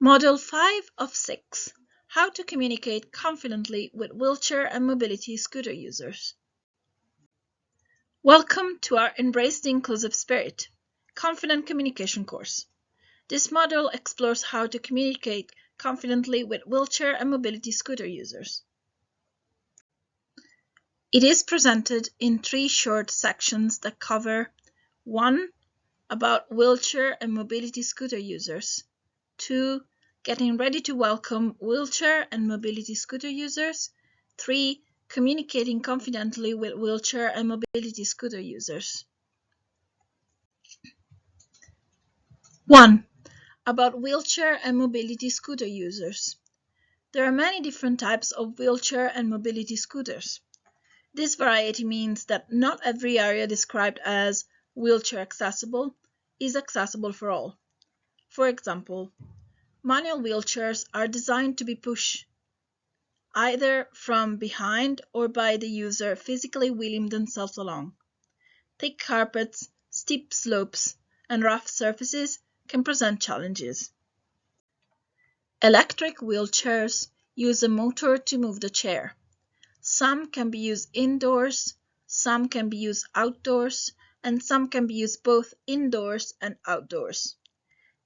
Module 5 of 6. How to communicate confidently with wheelchair and mobility scooter users. Welcome to our Embrace the Inclusive Spirit Confident Communication course. This module explores how to communicate confidently with wheelchair and mobility scooter users. It is presented in 3 short sections that cover 1. About wheelchair and mobility scooter users. 2. Getting ready to welcome wheelchair and mobility scooter users. 3. Communicating confidently with wheelchair and mobility scooter users. 1. About wheelchair and mobility scooter users. There are many different types of wheelchair and mobility scooters. This variety means that not every area described as wheelchair accessible is accessible for all. For example, manual wheelchairs are designed to be pushed either from behind or by the user physically wheeling themselves along. Thick carpets, steep slopes, and rough surfaces can present challenges. Electric wheelchairs use a motor to move the chair. Some can be used indoors, some can be used outdoors, and some can be used both indoors and outdoors.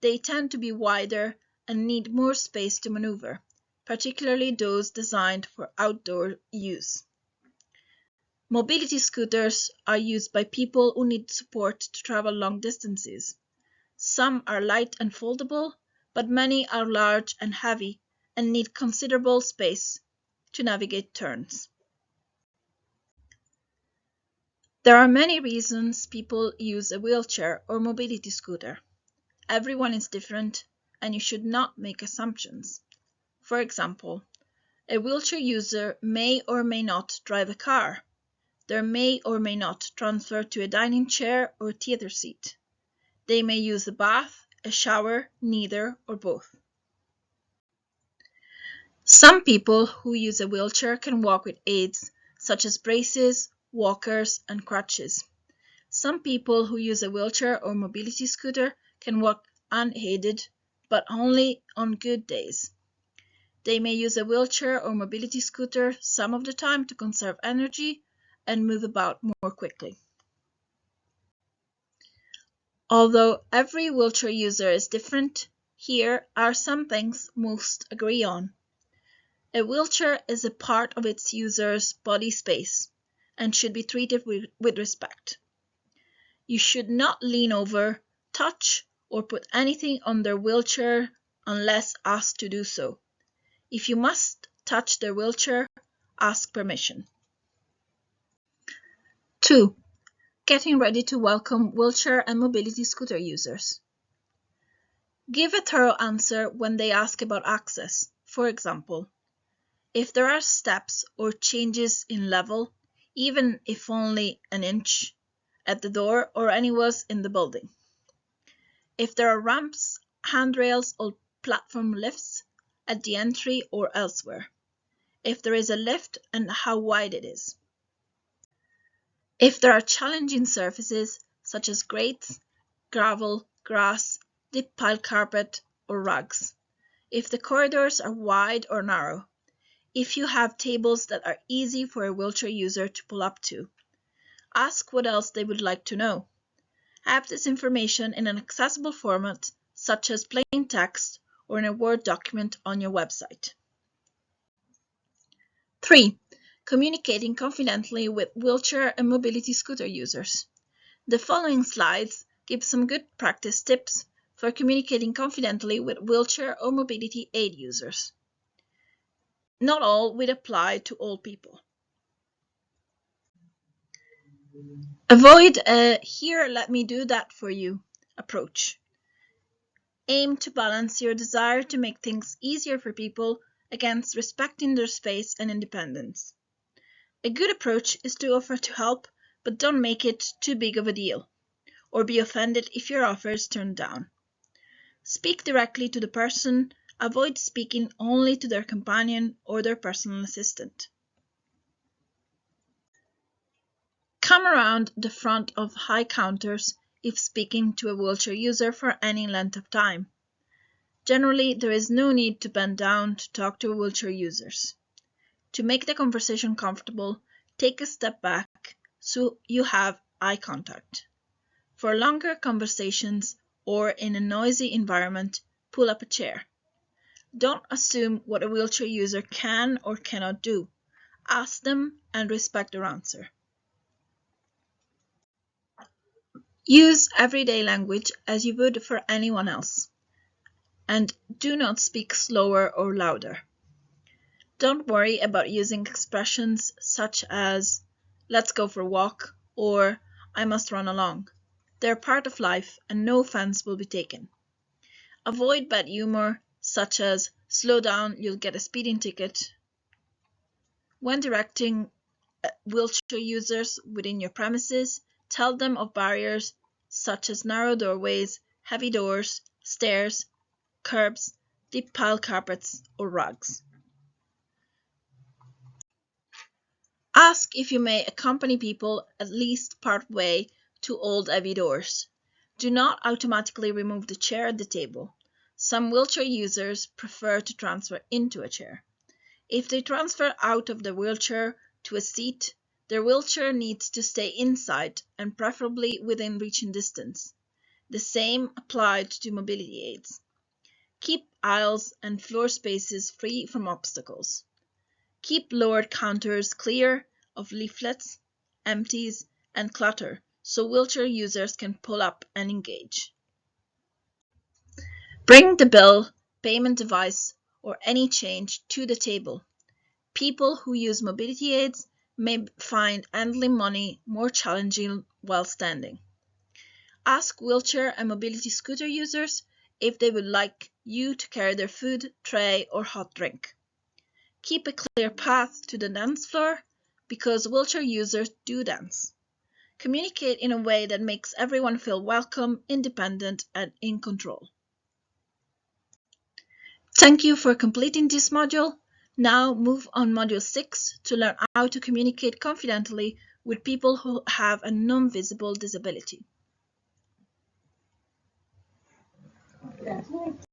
They tend to be wider and need more space to maneuver, particularly those designed for outdoor use. Mobility scooters are used by people who need support to travel long distances. Some are light and foldable, but many are large and heavy and need considerable space to navigate turns. There are many reasons people use a wheelchair or mobility scooter. Everyone is different, and you should not make assumptions. For example, a wheelchair user may or may not drive a car. They may or may not transfer to a dining chair or theater seat. They may use a bath, a shower, neither or both. Some people who use a wheelchair can walk with aids, such as braces, walkers, and crutches. Some people who use a wheelchair or mobility scooter can walk unaided, but only on good days. They may use a wheelchair or mobility scooter some of the time to conserve energy and move about more quickly. Although every wheelchair user is different, here are some things most agree on. A wheelchair is a part of its user's body space and should be treated with respect. You should not lean over, touch, or put anything on their wheelchair unless asked to do so. If you must touch their wheelchair, ask permission. 2. Getting ready to welcome wheelchair and mobility scooter users. Give a thorough answer when they ask about access. For example, if there are steps or changes in level, even if only an inch, at the door or anywhere in the building. If there are ramps, handrails, or platform lifts at the entry or elsewhere. If there is a lift and how wide it is. If there are challenging surfaces such as grates, gravel, grass, deep pile carpet, or rugs. If the corridors are wide or narrow. If you have tables that are easy for a wheelchair user to pull up to. Ask what else they would like to know. Have this information in an accessible format, such as plain text or in a Word document on your website. 3. Communicating confidently with wheelchair and mobility scooter users. The following slides give some good practice tips for communicating confidently with wheelchair or mobility aid users. Not all will apply to all people. Avoid a "here, let me do that for you" approach. Aim to balance your desire to make things easier for people against respecting their space and independence. A good approach is to offer to help, but don't make it too big of a deal, or be offended if your offer is turned down. Speak directly to the person. Avoid speaking only to their companion or their personal assistant. Come around the front of high counters if speaking to a wheelchair user for any length of time. Generally, there is no need to bend down to talk to wheelchair users. To make the conversation comfortable, take a step back so you have eye contact. For longer conversations or in a noisy environment, pull up a chair. Don't assume what a wheelchair user can or cannot do. Ask them and respect their answer. Use everyday language as you would for anyone else. And do not speak slower or louder. Don't worry about using expressions such as "let's go for a walk" or "I must run along." They're part of life and no offense will be taken. Avoid bad humor such as "slow down, you'll get a speeding ticket." When directing wheelchair users within your premises, tell them of barriers such as narrow doorways, heavy doors, stairs, curbs, deep pile carpets, or rugs. Ask if you may accompany people at least part way to old heavy doors. Do not automatically remove the chair at the table. Some wheelchair users prefer to transfer into a chair. If they transfer out of the wheelchair to a seat, their wheelchair needs to stay inside and preferably within reaching distance. The same applied to mobility aids. Keep aisles and floor spaces free from obstacles. Keep lowered counters clear of leaflets, empties, and clutter so wheelchair users can pull up and engage. Bring the bill, payment device, or any change to the table. People who use mobility aids may find handling money more challenging while standing. Ask wheelchair and mobility scooter users if they would like you to carry their food, tray, or hot drink. Keep a clear path to the dance floor because wheelchair users do dance. Communicate in a way that makes everyone feel welcome, independent, and in control. Thank you for completing this module. Now move on Module 6 to learn how to communicate confidently with people who have a non-visible disability.